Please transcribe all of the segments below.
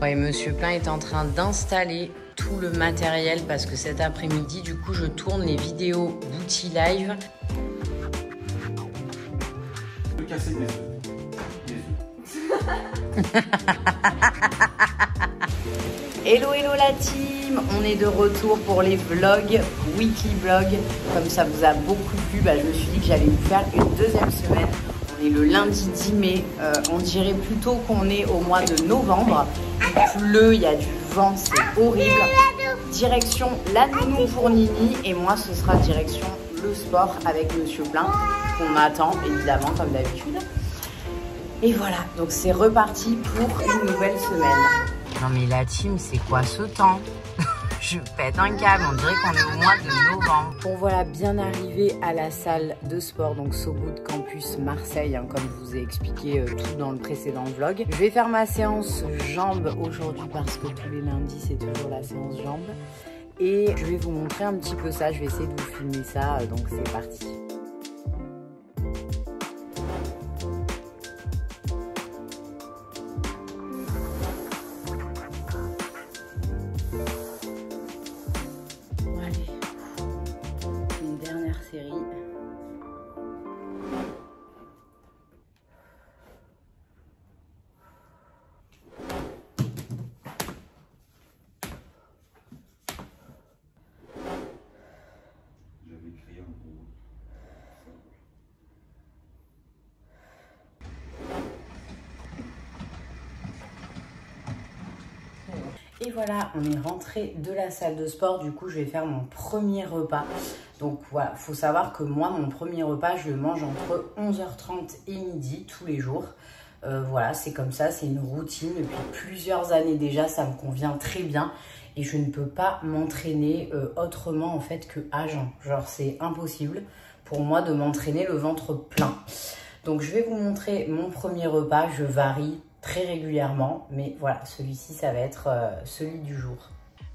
Ouais, Monsieur Plein est en train d'installer tout le matériel parce que cet après-midi, du coup, je tourne les vidéos Booty Live. Je peux casser des œufs. Hello hello la team, on est de retour pour les vlogs, weekly vlogs. Comme ça vous a beaucoup plu, je me suis dit que j'allais vous faire une deuxième semaine. On est le lundi 10 mai, on dirait plutôt qu'on est au mois de novembre. Il pleut, il y a du vent, c'est horrible. Direction la nounou pour Nini et moi ce sera direction le sport avec Monsieur Plein qu'on attend évidemment comme d'habitude. Et voilà, donc c'est reparti pour une nouvelle semaine. Non mais la team, c'est quoi ce temps? Je pète un câble, on dirait qu'on est au mois de novembre. Bon voilà, bien arrivé à la salle de sport, donc So Good Campus Marseille, comme je vous ai expliqué tout dans le précédent vlog. Je vais faire ma séance jambes aujourd'hui parce que tous les lundis c'est toujours la séance jambes. Et je vais vous montrer un petit peu ça, je vais essayer de vous filmer ça, donc c'est parti. Série. J'avais créé un groupe. Et voilà, on est rentré de la salle de sport. Du coup, je vais faire mon premier repas. Donc voilà, il faut savoir que moi, mon premier repas, je le mange entre 11h30 et midi tous les jours. Voilà, c'est comme ça, c'est une routine. Depuis plusieurs années déjà, ça me convient très bien. Et je ne peux pas m'entraîner autrement en fait que à jeun. Genre, c'est impossible pour moi de m'entraîner le ventre plein. Donc, je vais vous montrer mon premier repas. Je varie très régulièrement, mais voilà, celui-ci, ça va être celui du jour.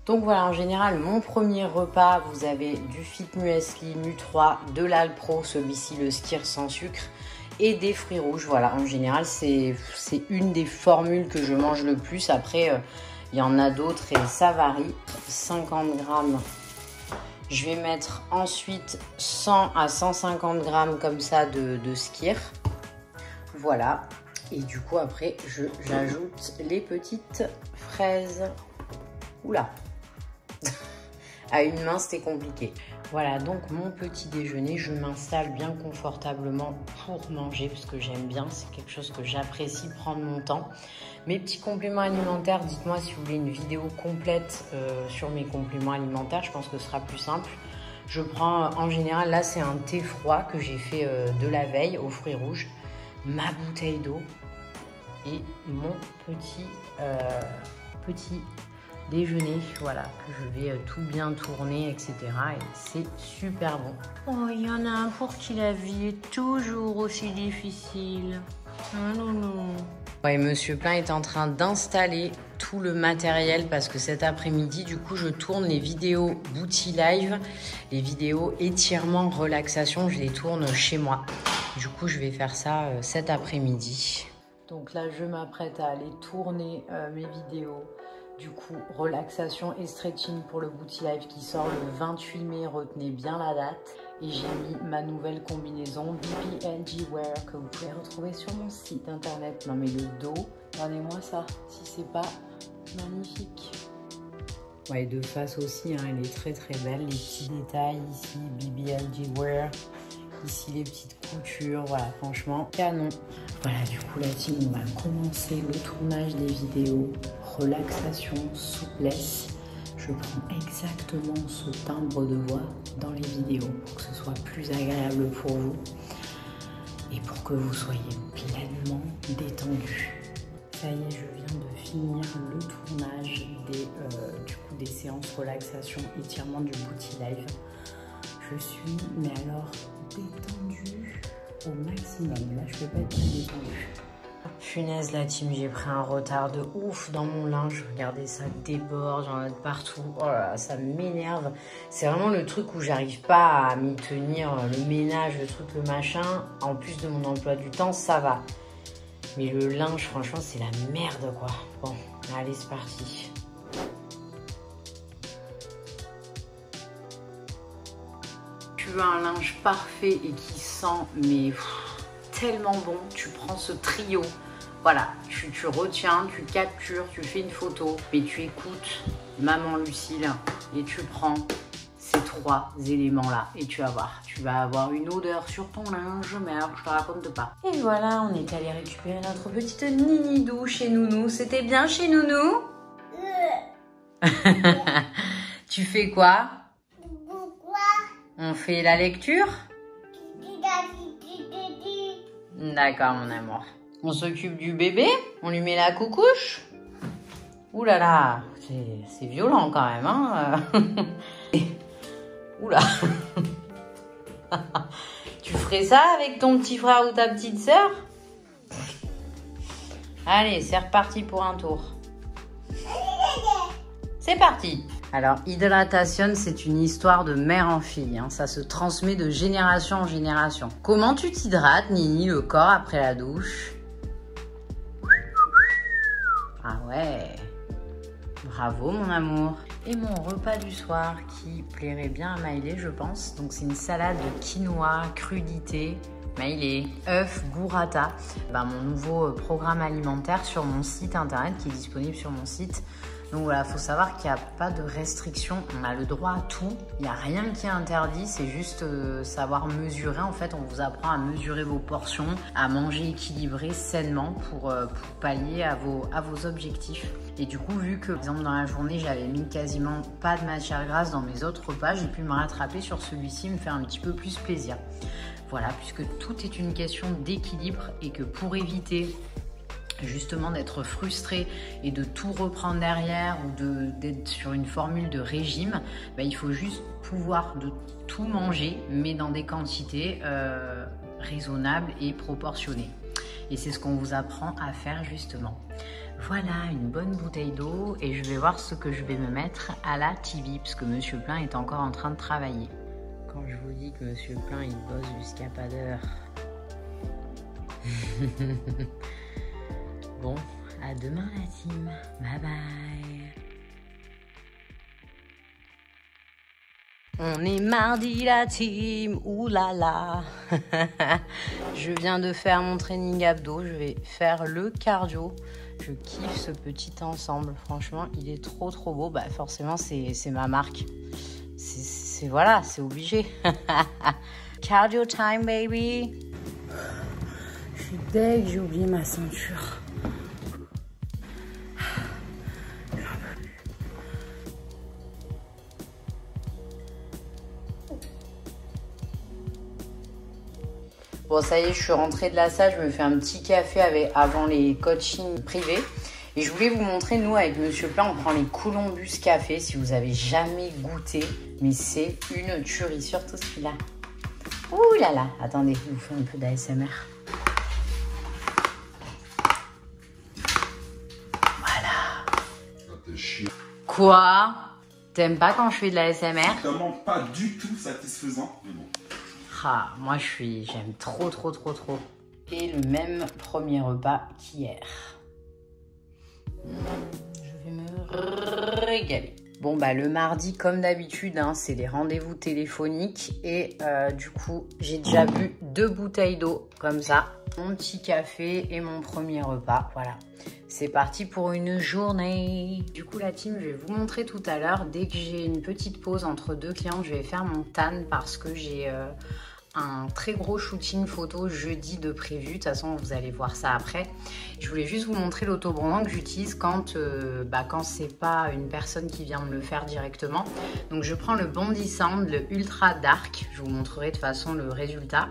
Donc voilà, en général, mon premier repas, vous avez du Fit Muesli, Mu3, de l'Alpro, celui-ci, le Skyr sans sucre, et des fruits rouges. Voilà, en général, c'est une des formules que je mange le plus. Après, il y en a d'autres et ça varie. 50 grammes. Je vais mettre ensuite 100 à 150 grammes comme ça de Skyr. Voilà. Et du coup, après, j'ajoute les petites fraises. Oula. À une main, c'était compliqué. Voilà, donc mon petit déjeuner, je m'installe bien confortablement pour manger parce que j'aime bien, c'est quelque chose que j'apprécie, prendre mon temps. Mes petits compléments alimentaires, dites-moi si vous voulez une vidéo complète sur mes compléments alimentaires, je pense que ce sera plus simple. Je prends en général, là c'est un thé froid que j'ai fait de la veille aux fruits rouges, ma bouteille d'eau et mon petit déjeuner, voilà, que je vais tout bien tourner, etc. Et c'est super bon. Oh, il y en a un pour qui la vie est toujours aussi difficile. Oh non, non. Ouais, Monsieur Plein est en train d'installer tout le matériel parce que cet après-midi, du coup, je tourne les vidéos Booty Live, les vidéos étirement, relaxation, je les tourne chez moi. Du coup, je vais faire ça cet après-midi. Donc là, je m'apprête à aller tourner mes vidéos. Du coup, relaxation et stretching pour le Booty Live qui sort le 28 mai. Retenez bien la date. Et j'ai mis ma nouvelle combinaison BBLG Wear que vous pouvez retrouver sur mon site internet. Non mais le dos, regardez-moi ça, si c'est pas magnifique. Ouais, de face aussi, hein, elle est très très belle. Les petits détails ici, BBLG Wear. Ici les petites coutures, voilà, franchement, canon. Voilà, du coup la team, on va commencer le tournage des vidéos. Relaxation, souplesse. Je prends exactement ce timbre de voix dans les vidéos pour que ce soit plus agréable pour vous et pour que vous soyez pleinement détendu. Ça y est, je viens de finir le tournage des séances relaxation étirement du Booty Live. Je suis, mais alors, détendue au maximum. Là, je peux pas être plus détendue. Punaise la team, j'ai pris un retard de ouf dans mon linge. Regardez, ça déborde, j'en ai de partout. Oh là là, ça m'énerve. C'est vraiment le truc où j'arrive pas à m'y tenir. Le ménage, le truc, le machin. En plus de mon emploi du temps, ça va. Mais le linge, franchement, c'est la merde, quoi. Bon, allez, c'est parti. Tu veux un linge parfait et qui sent, mais tellement bon. Tu prends ce trio. Voilà, tu retiens, tu captures, tu fais une photo, mais tu écoutes Maman Lucille et tu prends ces 3 éléments-là et tu vas voir. Tu vas avoir une odeur sur ton linge, mais alors je te raconte pas. Et voilà, on est allé récupérer notre petite Ninidou chez Nounou. C'était bien chez Nounou? Tu fais quoi? On fait la lecture? D'accord, mon amour. On s'occupe du bébé? On lui met la coucouche? Ouh là là, c'est violent quand même, hein. Oula. Tu ferais ça avec ton petit frère ou ta petite sœur? Allez, c'est reparti pour un tour. C'est parti. Alors, hydratation, c'est une histoire de mère en fille. Hein. Ça se transmet de génération en génération. Comment tu t'hydrates, Nini, le corps après la douche? Ah ouais. Bravo, mon amour. Et mon repas du soir qui plairait bien à Maïlé, je pense. Donc, c'est une salade de quinoa, crudité, Maïlé, œufs, burrata. Mon nouveau programme alimentaire sur mon site internet qui est disponible sur mon site. Donc voilà, il faut savoir qu'il n'y a pas de restriction, on a le droit à tout, il n'y a rien qui est interdit, c'est juste savoir mesurer. En fait, on vous apprend à mesurer vos portions, à manger équilibré, sainement pour pallier à vos objectifs. Et du coup, vu que par exemple dans la journée, j'avais mis quasiment pas de matière grasse dans mes autres repas, j'ai pu me rattraper sur celui-ci, me faire un petit peu plus plaisir. Voilà, puisque tout est une question d'équilibre et que pour éviter justement d'être frustré et de tout reprendre derrière ou d'être sur une formule de régime, il faut juste pouvoir de tout manger, mais dans des quantités raisonnables et proportionnées. Et c'est ce qu'on vous apprend à faire justement. Voilà, une bonne bouteille d'eau et je vais voir ce que je vais me mettre à la TV parce que Monsieur Plein est encore en train de travailler. Quand je vous dis que Monsieur Plein il bosse jusqu'à pas d'heure. Bon, à demain la team. Bye bye. On est mardi la team. Ouh là là. Je viens de faire mon training abdos. Je vais faire le cardio. Je kiffe ce petit ensemble. Franchement, il est trop beau. Forcément, c'est ma marque. Voilà, c'est obligé. Cardio time, baby. Je suis deg, j'ai oublié ma ceinture. Bon, ça y est, je suis rentrée de la salle, je me fais un petit café avant les coachings privés. Et je voulais vous montrer, nous, avec Monsieur Plein, on prend les Columbus Café, si vous avez jamais goûté. Mais c'est une tuerie, surtout celui-là. Ouh là là, attendez, je vous fais un peu d'ASMR. Voilà. Quoi? T'aimes pas quand je fais de l'ASMR? Vraiment pas du tout satisfaisant, mais bon. Ah, moi j'aime trop. Et le même premier repas qu'hier. Je vais me régaler. Bon le mardi comme d'habitude, hein, c'est les rendez-vous téléphoniques. Et du coup, j'ai déjà bu 2 bouteilles d'eau comme ça. Mon petit café et mon premier repas, voilà. C'est parti pour une journée. Du coup la team, je vais vous montrer tout à l'heure. Dès que j'ai une petite pause entre 2 clientes, je vais faire mon tan parce que j'ai un très gros shooting photo jeudi de prévu. De toute façon, vous allez voir ça après. Je voulais juste vous montrer l'autobronzant que j'utilise quand c'est pas une personne qui vient me le faire directement. Donc je prends le Bondi Sound, le Ultra Dark. Je vous montrerai de toute façon le résultat.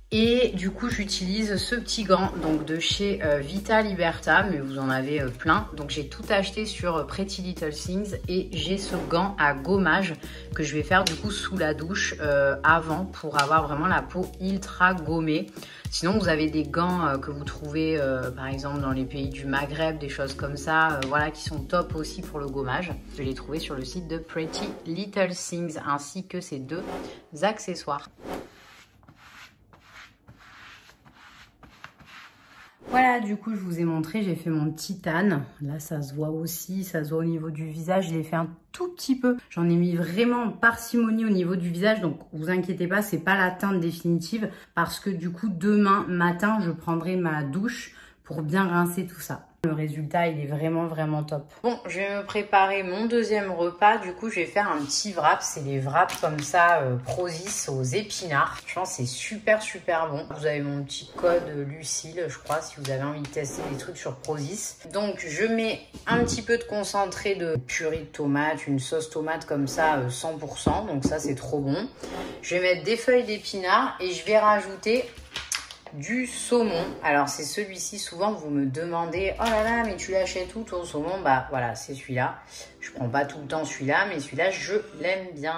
Et du coup, j'utilise ce petit gant donc de chez Vita Liberta, mais vous en avez plein. Donc j'ai tout acheté sur Pretty Little Things et j'ai ce gant à gommage que je vais faire du coup sous la douche avant pour avoir vraiment la peau ultra gommée. Sinon, vous avez des gants que vous trouvez par exemple dans les pays du Maghreb, des choses comme ça, voilà, qui sont top aussi pour le gommage. Je vais les trouver sur le site de Pretty Little Things ainsi que ces 2 accessoires. Voilà, du coup, je vous ai montré, j'ai fait mon titane. Là, ça se voit aussi, ça se voit au niveau du visage. Je l'ai fait un tout petit peu. J'en ai mis vraiment parcimonie au niveau du visage. Donc, vous inquiétez pas, c'est pas la teinte définitive. Parce que du coup, demain matin, je prendrai ma douche pour bien rincer tout ça. Le résultat, il est vraiment top. Bon, je vais me préparer mon deuxième repas. Du coup, je vais faire un petit wrap. C'est des wraps comme ça, Prozis aux épinards. Je pense que c'est super bon. Vous avez mon petit code Lucille, je crois, si vous avez envie de tester des trucs sur Prozis. Donc, je mets un petit peu de concentré de purée de tomate, une sauce tomate comme ça, 100%. Donc ça, c'est trop bon. Je vais mettre des feuilles d'épinards et je vais rajouter du saumon. Alors c'est celui-ci, souvent vous me demandez, oh là là mais tu l'achètes où ton saumon? Bah voilà, c'est celui-là. Je prends pas tout le temps celui-là, mais celui-là je l'aime bien.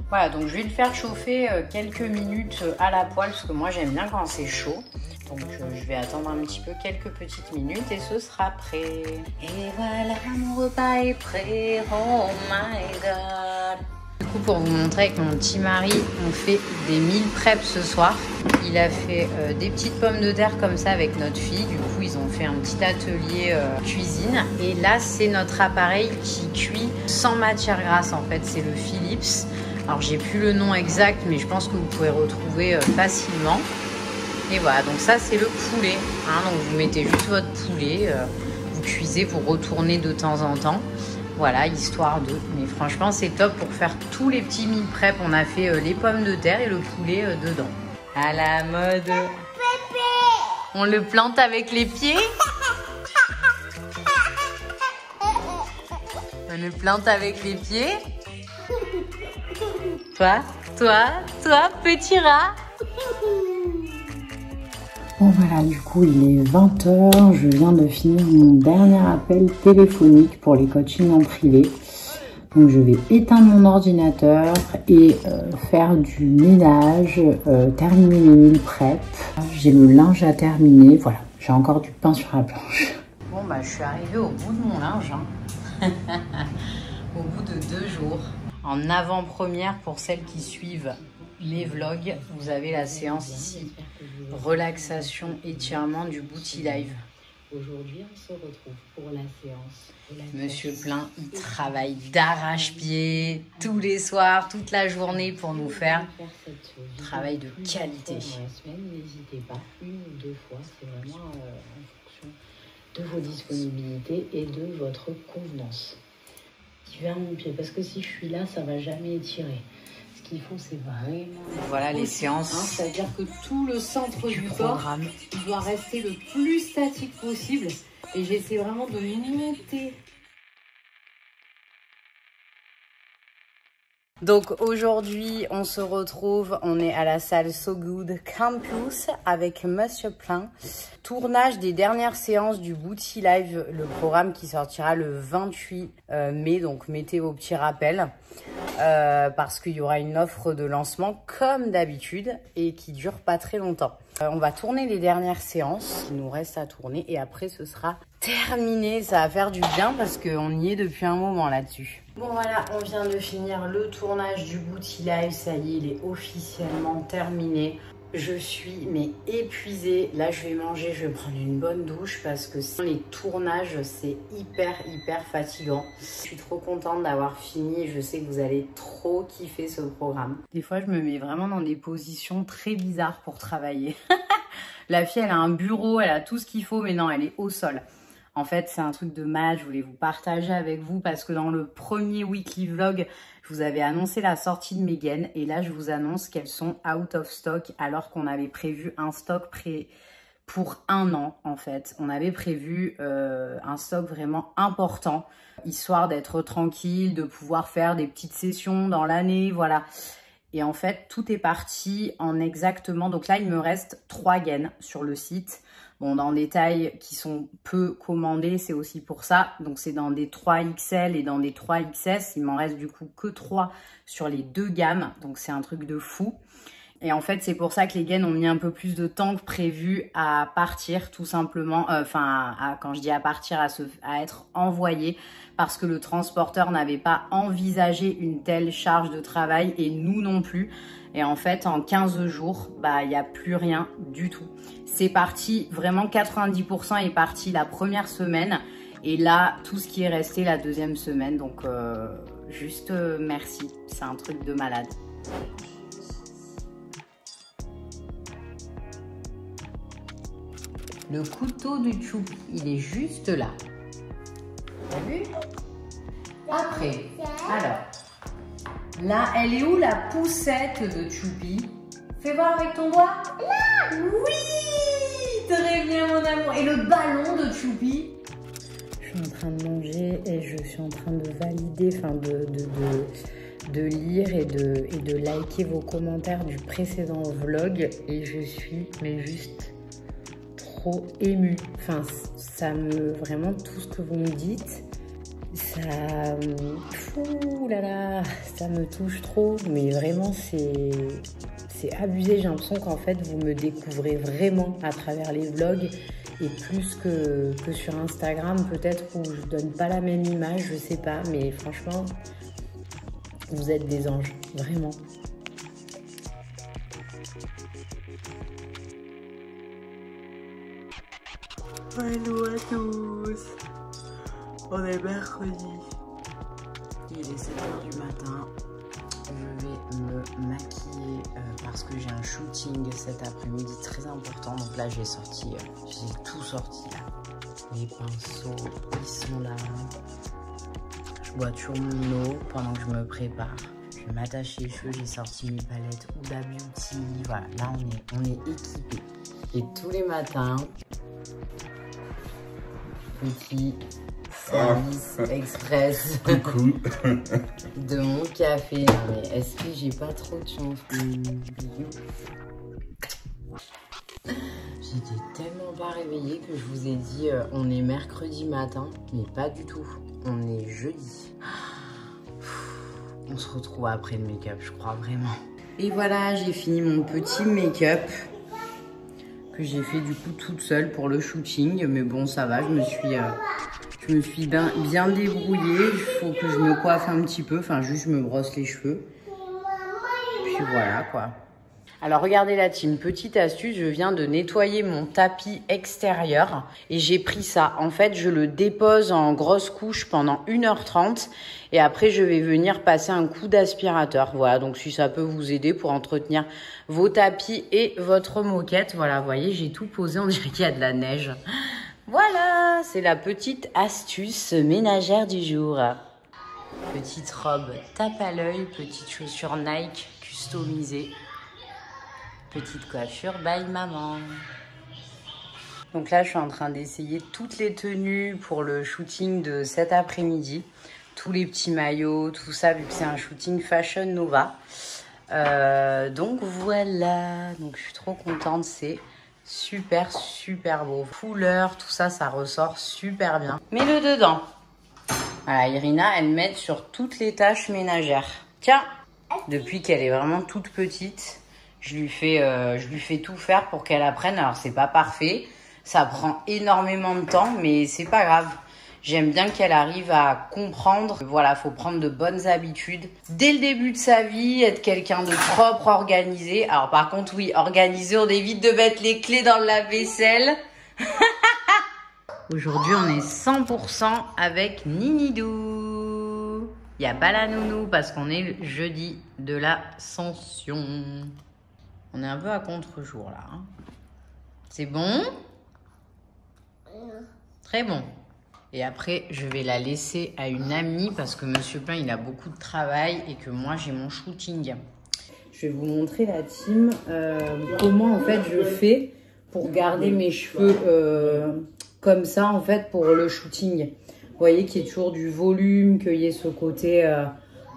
Voilà, donc je vais le faire chauffer quelques minutes à la poêle parce que moi j'aime bien quand c'est chaud. Donc je vais attendre un petit peu, quelques petites minutes et ce sera prêt. Et voilà, mon repas est prêt, oh my god. Du coup, pour vous montrer avec mon petit mari, on fait des meal prep ce soir. Il a fait des petites pommes de terre comme ça avec notre fille. Du coup, ils ont fait un petit atelier cuisine. Et là, c'est notre appareil qui cuit sans matière grasse en fait. C'est le Philips. Alors, j'ai plus le nom exact, mais je pense que vous pouvez retrouver facilement. Et voilà, donc ça, c'est le poulet. Hein, donc, vous mettez juste votre poulet, vous cuisez, vous retournez de temps en temps. Voilà, histoire de... Mais franchement, c'est top pour faire tous les petits meal prep. On a fait les pommes de terre et le poulet dedans. À la mode. On le plante avec les pieds. On le plante avec les pieds. Toi, petit rat. Bon voilà, du coup il est 20 h, je viens de finir mon dernier appel téléphonique pour les coachings en privé. Donc je vais éteindre mon ordinateur et faire du ménage, terminer mes meal prep. J'ai le linge à terminer, voilà, j'ai encore du pain sur la planche. Bon bah je suis arrivée au bout de mon linge, hein. Au bout de 2 jours. En avant-première pour celles qui suivent les vlogs, vous avez la séance ici. Relaxation, étirement du Booty Live. Aujourd'hui, on se retrouve pour la séance. Monsieur Plein, il travaille d'arrache-pied tous les soirs, toute la journée pour nous faire travail de qualité. N'hésitez pas, 1 ou 2 fois, c'est vraiment en fonction de vos disponibilités et de votre convenance. Vers mon pied, parce que si je suis là, ça va jamais étirer. Ce qu'il faut, c'est vraiment... Voilà les séances. Hein, c'est-à-dire que tout le centre du corps doit rester le plus statique possible. Et j'essaie vraiment de monter. Donc aujourd'hui, on se retrouve, on est à la salle So Good Campus avec Monsieur Plein. Tournage des dernières séances du Booty Live, le programme qui sortira le 28 mai, donc mettez vos petits rappels. Parce qu'il y aura une offre de lancement comme d'habitude et qui dure pas très longtemps. On va tourner les dernières séances, il nous reste à tourner et après ce sera terminé. Ça va faire du bien parce qu'on y est depuis un moment là-dessus. Bon voilà, on vient de finir le tournage du Booty Live, ça y est, il est officiellement terminé. Je suis mais épuisée. Là, je vais manger, je vais prendre une bonne douche parce que les tournages, c'est hyper fatigant. Je suis trop contente d'avoir fini. Je sais que vous allez trop kiffer ce programme. Des fois, je me mets vraiment dans des positions très bizarres pour travailler. La fille, elle a un bureau, elle a tout ce qu'il faut, mais non, elle est au sol. En fait, c'est un truc de mal, je voulais vous partager avec vous parce que dans le premier weekly vlog, je vous avais annoncé la sortie de mes gaines et là, je vous annonce qu'elles sont out of stock alors qu'on avait prévu un stock pour 1 an en fait. On avait prévu un stock vraiment important, histoire d'être tranquille, de pouvoir faire des petites sessions dans l'année, voilà. Et en fait, tout est parti en exactement... Donc là, il me reste 3 gaines sur le site. Bon, dans des tailles qui sont peu commandées, c'est aussi pour ça. Donc, c'est dans des 3XL et dans des 3XS. Il m'en reste du coup que 3 sur les 2 gammes. Donc, c'est un truc de fou. Et en fait, c'est pour ça que les gaines ont mis un peu plus de temps que prévu à partir, tout simplement. Quand je dis à partir, à être envoyées. Parce que le transporteur n'avait pas envisagé une telle charge de travail et nous non plus. Et en fait, en 15 jours, il n'y a plus rien du tout. C'est parti, vraiment 90% est parti la première semaine. Et là, tout ce qui est resté la deuxième semaine. Donc, juste merci. C'est un truc de malade. Le couteau de Choupi, il est juste là. T'as vu? Après, alors, là, elle est où la poussette de Choupi? Fais voir avec ton doigt. Là! Oui! Très bien, mon amour. Et le ballon de Choupi? Je suis en train de manger et je suis en train de valider, de lire et de liker vos commentaires du précédent vlog. Et je suis, mais juste... trop émue. Enfin, vraiment tout ce que vous me dites, ça me touche trop, mais vraiment c'est abusé. J'ai l'impression qu'en fait vous me découvrez vraiment à travers les vlogs et plus que sur Instagram peut-être, où je donne pas la même image, je sais pas, mais franchement vous êtes des anges, vraiment. Hello à tous, on est mercredi, il est 7h du matin, je vais me maquiller parce que j'ai un shooting cet après-midi très important. Donc là j'ai tout sorti là, les pinceaux ils sont là, je bois toujours mon eau pendant que je me prépare. Je vais m'attacher les cheveux, j'ai sorti mes palettes Huda Beauty, voilà, là on est équipé. Et tous les matins, petit service express de mon café. Mais est-ce que j'ai pas trop de chance? J'étais tellement pas réveillée que je vous ai dit on est mercredi matin, mais pas du tout. On est jeudi. On se retrouve après le make-up, je crois vraiment. Et voilà, j'ai fini mon petit make-up que j'ai fait du coup toute seule pour le shooting. Mais bon, ça va, je me suis bien débrouillée. Il faut que je me coiffe un petit peu, enfin juste je me brosse les cheveux. Puis voilà quoi. Alors regardez la team, petite astuce, je viens de nettoyer mon tapis extérieur et j'ai pris ça. En fait, je le dépose en grosse couche pendant 1h30 et après je vais venir passer un coup d'aspirateur. Voilà, donc si ça peut vous aider pour entretenir vos tapis et votre moquette. Voilà, vous voyez, j'ai tout posé, on dirait qu'il y a de la neige. Voilà, c'est la petite astuce ménagère du jour. Petite robe tape à l'œil, petite chaussure Nike customisée. Petite coiffure by maman. Donc là, je suis en train d'essayer toutes les tenues pour le shooting de cet après-midi. Tous les petits maillots, tout ça, vu que c'est un shooting Fashion Nova. Donc voilà, donc je suis trop contente, c'est super beau. Couleur, tout ça, ça ressort super bien. Mets-le dedans. Voilà, Irina, elle m'aide sur toutes les tâches ménagères. Tiens, depuis qu'elle est vraiment toute petite, je lui fais tout faire pour qu'elle apprenne. Alors, c'est pas parfait. Ça prend énormément de temps, mais c'est pas grave. J'aime bien qu'elle arrive à comprendre. Voilà, faut prendre de bonnes habitudes. Dès le début de sa vie, être quelqu'un de propre, organisé. Alors, par contre, oui, organisé, on évite de mettre les clés dans le lave-vaisselle. Aujourd'hui, on est 100% avec Ninidou. Il n'y a pas la nounou parce qu'on est le jeudi de l'Ascension. On est un peu à contre-jour là. Hein. C'est bon? Très bon. Et après, je vais la laisser à une amie parce que Monsieur Plein, il a beaucoup de travail et que moi, j'ai mon shooting. Je vais vous montrer la team, comment en fait je fais pour garder mes cheveux comme ça en fait pour le shooting. Vous voyez qu'il y ait toujours du volume, qu'il y ait ce côté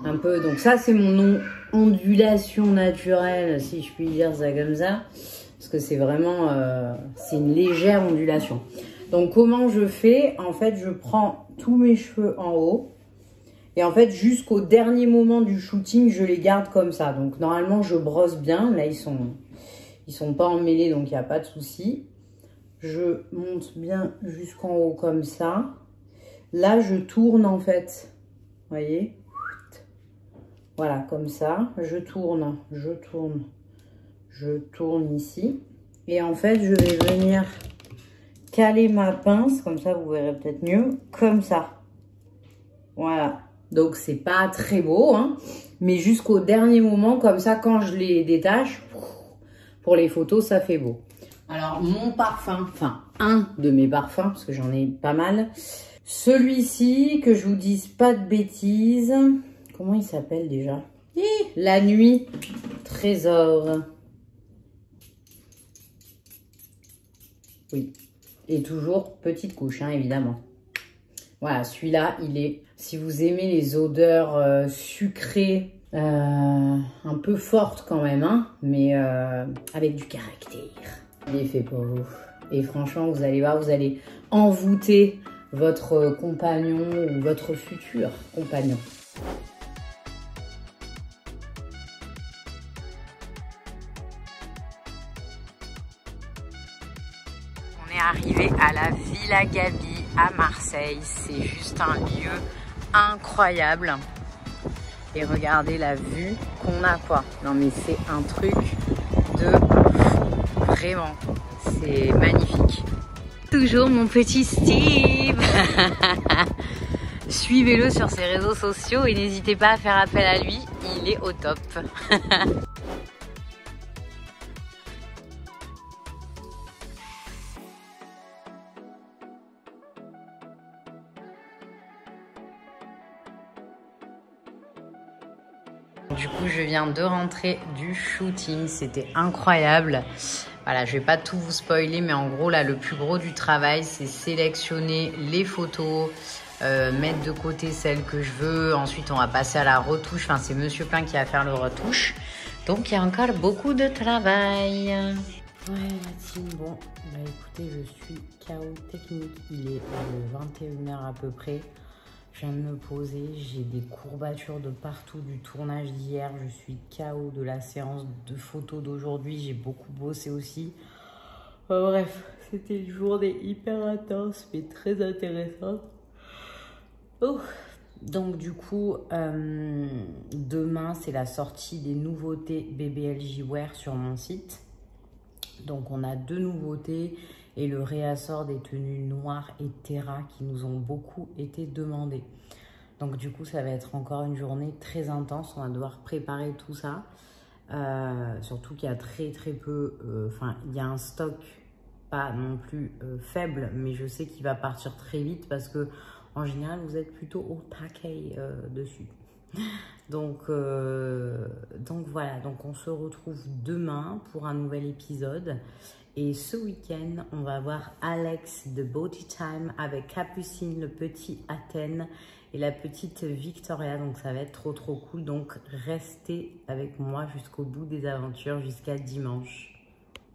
un peu. Donc ça, c'est mon ondulation naturelle, si je puis dire ça comme ça. Parce que c'est vraiment, c'est une légère ondulation. Donc comment je fais? En fait, je prends tous mes cheveux en haut. Et en fait, jusqu'au dernier moment du shooting, je les garde comme ça. Donc normalement, je brosse bien. Là, ils sont pas emmêlés, donc il n'y a pas de souci. Je monte bien jusqu'en haut comme ça. Là, je tourne en fait. Vous voyez? Voilà, comme ça. Je tourne, je tourne, je tourne ici. Et en fait, je vais venir caler ma pince. Comme ça, vous verrez peut-être mieux. Comme ça. Voilà. Donc, c'est pas très beau, hein. Mais jusqu'au dernier moment, comme ça, quand je les détache, pour les photos, ça fait beau. Alors, mon parfum, enfin, un de mes parfums, parce que j'en ai pas mal. Celui-ci, que je vous dise pas de bêtises. Comment il s'appelle déjà? La nuit, trésor. Oui. Et toujours petite couche, hein, évidemment. Voilà, celui-là, il est... Si vous aimez les odeurs sucrées, un peu fortes quand même, hein, mais avec du caractère. Il est fait pour vous. Et franchement, vous allez voir, vous allez envoûter votre compagnon ou votre futur compagnon. On est arrivé à la Villa Gaby à Marseille. C'est juste un lieu incroyable. Et regardez la vue qu'on a, quoi. Non mais c'est un truc de fou. Vraiment. C'est magnifique. Toujours mon petit Steve. Suivez-le sur ses réseaux sociaux et n'hésitez pas à faire appel à lui. Il est au top. Du coup, je viens de rentrer du shooting, c'était incroyable. Voilà, je vais pas tout vous spoiler, mais en gros, là, le plus gros du travail, c'est sélectionner les photos, mettre de côté celles que je veux. Ensuite, on va passer à la retouche. Enfin, c'est Monsieur Plein qui va faire le retouche. Donc, il y a encore beaucoup de travail. Ouais, la team, bon, bah écoutez, je suis KO technique. Il est 21h à peu près. Je viens de me poser, j'ai des courbatures de partout du tournage d'hier. Je suis KO de la séance de photos d'aujourd'hui. J'ai beaucoup bossé aussi. Bref, c'était une journée hyper intense, mais très intéressante. Oh. Donc du coup, demain, c'est la sortie des nouveautés BBLJ Wear sur mon site. Donc on a 2 nouveautés et le réassort des tenues noires et terra qui nous ont beaucoup été demandées. Donc du coup, ça va être encore une journée très intense. On va devoir préparer tout ça. Surtout qu'il y a très peu... Enfin, il y a un stock pas non plus faible, mais je sais qu'il va partir très vite parce que en général, vous êtes plutôt au taquet dessus. Donc voilà, donc on se retrouve demain pour un nouvel épisode. Et ce week-end, on va voir Alex de Body Time avec Capucine, le petit Athènes et la petite Victoria. Donc ça va être trop cool. Donc restez avec moi jusqu'au bout des aventures, jusqu'à dimanche.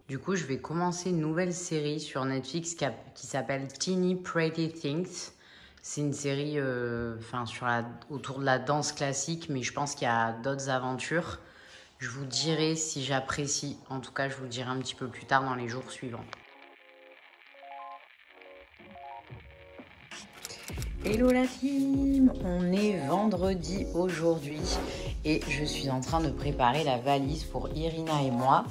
Du coup, je vais commencer une nouvelle série sur Netflix qui s'appelle Teeny Pretty Things. C'est une série autour de la danse classique, mais je pense qu'il y a d'autres aventures. Je vous dirai si j'apprécie. En tout cas, je vous le dirai un petit peu plus tard dans les jours suivants. Hello la team! On est vendredi aujourd'hui et je suis en train de préparer la valise pour Irina et moi.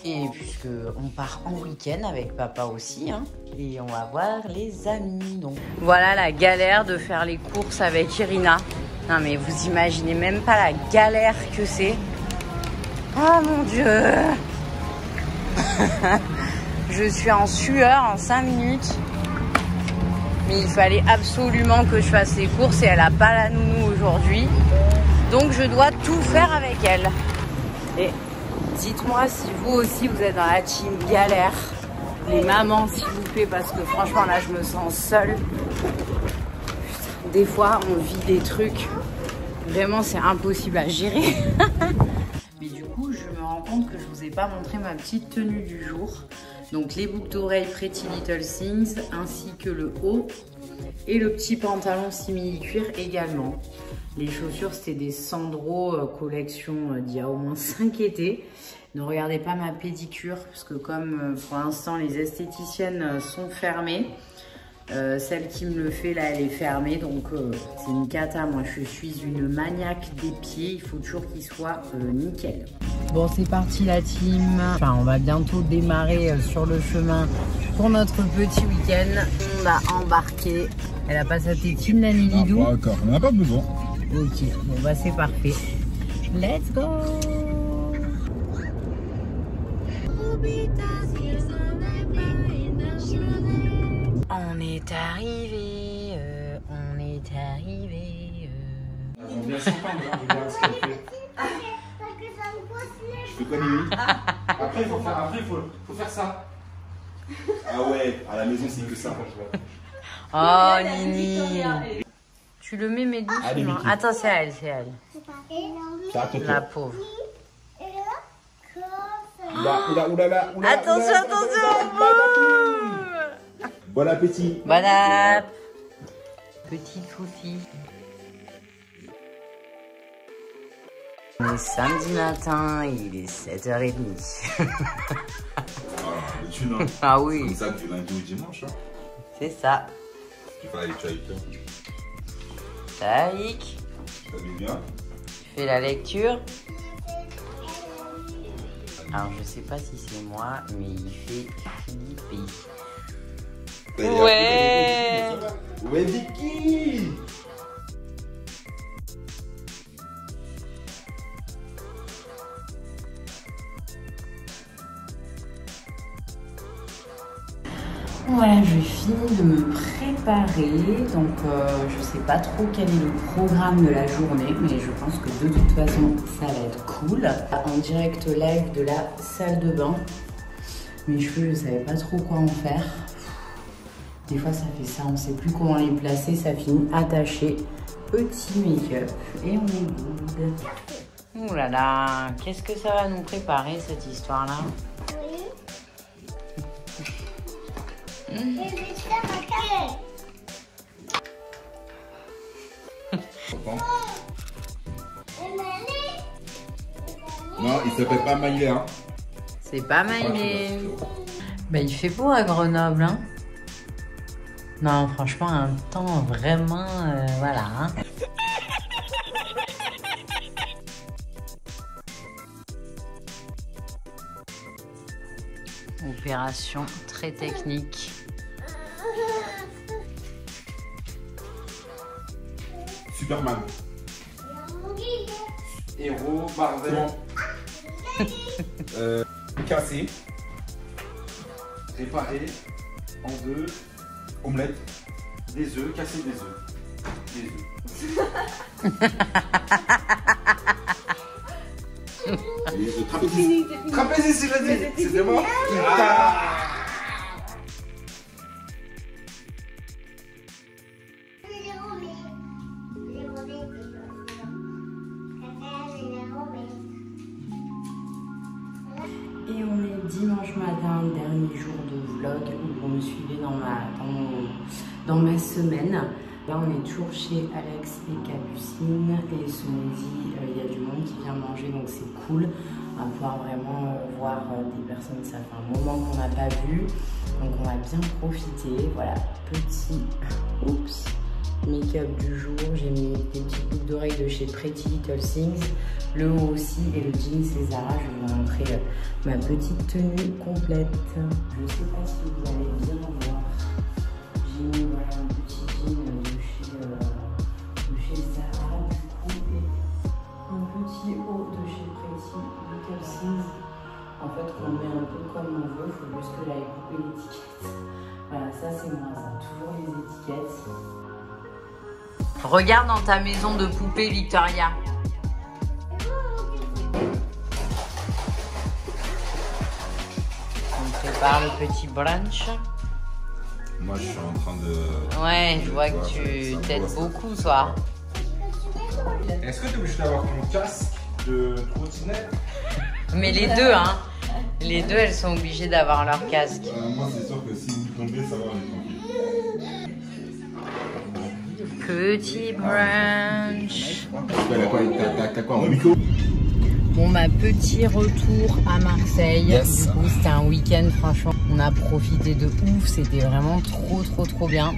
Et puisque on part en week-end avec papa aussi, hein, et on va voir les amis. Donc voilà la galère de faire les courses avec Irina. Non mais vous imaginez même pas la galère que c'est. Oh mon Dieu! Je suis en sueur en 5 minutes. Mais il fallait absolument que je fasse les courses et elle n'a pas la nounou aujourd'hui. Donc je dois tout faire avec elle. Et dites-moi si vous aussi vous êtes dans la team galère. Les mamans s'il vous plaît, parce que franchement là je me sens seule. Putain, des fois on vit des trucs Vraiment, c'est impossible à gérer. Mais du coup, je me rends compte que je vous ai pas montré ma petite tenue du jour. Donc les boucles d'oreilles Pretty Little Things, ainsi que le haut et le petit pantalon simili-cuir également. Les chaussures, c'était des Sandro collection d'il y a au moins 5 étés. Ne regardez pas ma pédicure, parce que comme pour l'instant les esthéticiennes sont fermées, celle qui me le fait là, elle est fermée, donc c'est une cata. Moi, je suis une maniaque des pieds, il faut toujours qu'ils soient nickel. Bon, c'est parti la team. Enfin, on va bientôt démarrer sur le chemin pour notre petit week-end. On a embarqué. Elle a pas sa tétine, la Milidou? Non, pas encore, on n'en a pas besoin. Ok, bon bah c'est parfait. Let's go! On est arrivé, on est arrivé. On vient s'entendre, hein, regarde ce qu'elle fait. Je fais quoi, Nini? Après, il faut faire ça. Ah ouais, à la maison, c'est que ça. Oh, Nini! Tu le mets, mais doucement. Allez, attends, c'est elle, c'est elle. La pauvre. Oula. Attention, attention! Bon appétit. Bon app. Petit souci. On est samedi matin, il est 7h30. Ah, tu n'as. Ah oui. Comme ça du lundi au dimanche. Hein. C'est ça. Tu fais la lecture avec toi. Taïk. Ça va bien? Tu fais la lecture. Alors je sais pas si c'est moi, mais il fait flipper. Ouais. Ouais, Vicky. Voilà, je finis de me préparer, donc je sais pas trop quel est le programme de la journée, mais je pense que de toute façon ça va être cool. En direct live de la salle de bain, mes cheveux je savais pas trop quoi en faire. Des fois ça fait ça, on sait plus comment les placer, ça finit attaché. Petit make-up et on est good. Ouh là là, qu'est-ce que ça va nous préparer cette histoire-là? Non, il s'appelle pas Maïlé, hein. C'est pas Maïlé. Bah, il fait beau à Grenoble, hein. Non, franchement, un temps vraiment, voilà. Hein. Opération très technique. Superman. Héros, Marvel. Cassé. Réparé. En deux. Omelette. Des œufs. Casser des œufs. Des œufs. Trapéziste. Trapéziste, il a dit. C'était moi. Et on est dimanche matin, dernier jour de vlog où vous me suivez dans ma semaine. Là on est toujours chez Alex et Capucine et ce midi il y a du monde qui vient manger donc c'est cool. On va pouvoir vraiment voir des personnes, ça fait un moment qu'on n'a pas vu. Donc on va bien profiter. Voilà, petit make-up du jour. J'ai mis des petites boucles d'oreilles de chez Pretty Little Things. Le haut aussi et le jean Césara. Je vais vous montrer ma petite tenue complète. Je ne sais pas si vous allez bien voir. J'ai mis voilà, un petit jean de chez Zara du coup et un petit haut de chez Pretty Little Things. En fait, on met un peu comme on veut, il faut juste que j'aille couper l'étiquette. Voilà, ça c'est moi, ça. Toujours les étiquettes. Regarde dans ta maison de poupée, Victoria. On prépare le petit brunch. Moi, je suis en train de... Ouais, je vois que tu t'aides beaucoup, toi. Est-ce que tu es obligé d'avoir ton casque de trottinette? Mais les deux, hein. Les deux, elles sont obligées d'avoir leur casque. Moi, c'est sûr que si vous tombez, ça va, on est tranquille. Petit brunch. T'as quoi en micro? Bon, ma petit retour à Marseille. Yes. Du coup, c'était un week-end, franchement. On a profité de ouf. C'était vraiment trop bien.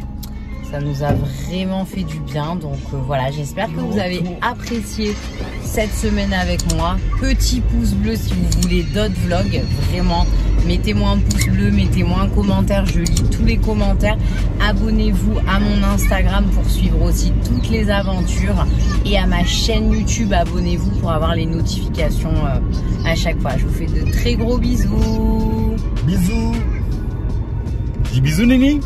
Ça nous a vraiment fait du bien. Donc voilà, j'espère que vous avez apprécié cette semaine avec moi. Petit pouce bleu si vous voulez d'autres vlogs. Vraiment, mettez-moi un pouce bleu, mettez-moi un commentaire. Je lis tous les commentaires. Abonnez-vous à mon Instagram pour suivre aussi toutes les aventures. Et à ma chaîne YouTube, abonnez-vous pour avoir les notifications à chaque fois. Je vous fais de très gros bisous. Bisous. Dis bisous, Nini.